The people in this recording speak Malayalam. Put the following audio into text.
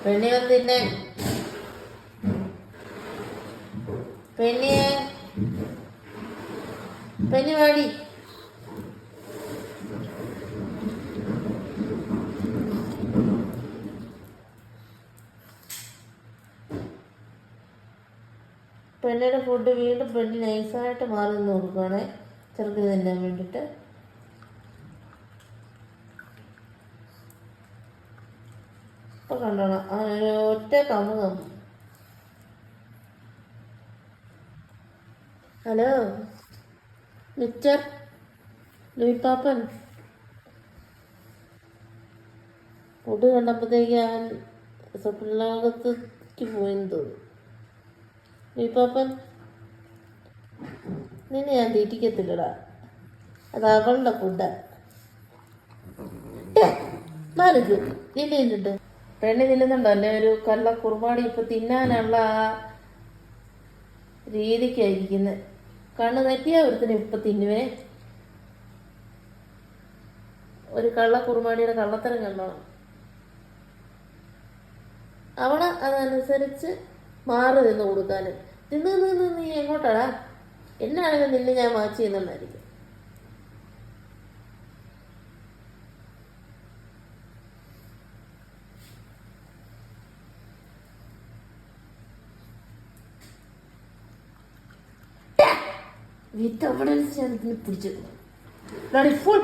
പെണ്ണി വന്നിന്നെ പെണ്ണിയെ പെണ്ണി വാടി. പെണ്ണിയുടെ ഫുഡ് വീണ്ടും പെണ്ണി നൈസായിട്ട് മാറി നിന്ന് കൊടുക്കുകയാണെ ചെറുക്കിന് തിന്നാൻ വേണ്ടിയിട്ട്. ഇപ്പൊ കണ്ടോണം ഒറ്റ കമ്മു കമ്മു. Hello mister Luipappan. ഫുഡ് കണ്ടപ്പോഴത്തേക്ക് ഞാൻ സ്വപ്നലോകത്തേക്ക് പോയെന്ന് തോന്നുന്നു. ലൂയിപ്പാപ്പൻ നിന്നെ ഞാൻ തീറ്റിക്കത്തില്ലടാ, അത് അവളുടെ ഫുഡാ. മാറിക്കൂ നിന്നിട്ട് പെണ്ണി നില്ലുന്നുണ്ടോ അല്ലേ? ഒരു കള്ള കുറുമാടി ഇപ്പൊ തിന്നാനുള്ള ആ രീതിക്കായിരിക്കുന്നത്. കണ്ണ് തെറ്റിയാ ഒരുത്തിന് ഇപ്പൊ തിന്നുവേ. ഒരു കള്ള കുറുമാടിയുടെ കള്ളത്തരം കണ്ടോണം. അവള് അതനുസരിച്ച് മാറി നിന്ന് കൊടുക്കാനും. നിന്ന് നീ എങ്ങോട്ടാടാ? എന്നാണെങ്കിലും നിന്നെ ഞാൻ മാച്ച് ചെയ്യുന്നുണ്ടായിരിക്കും. വിത്ത് അവിടെ പിടിച്ചു ഫുൾ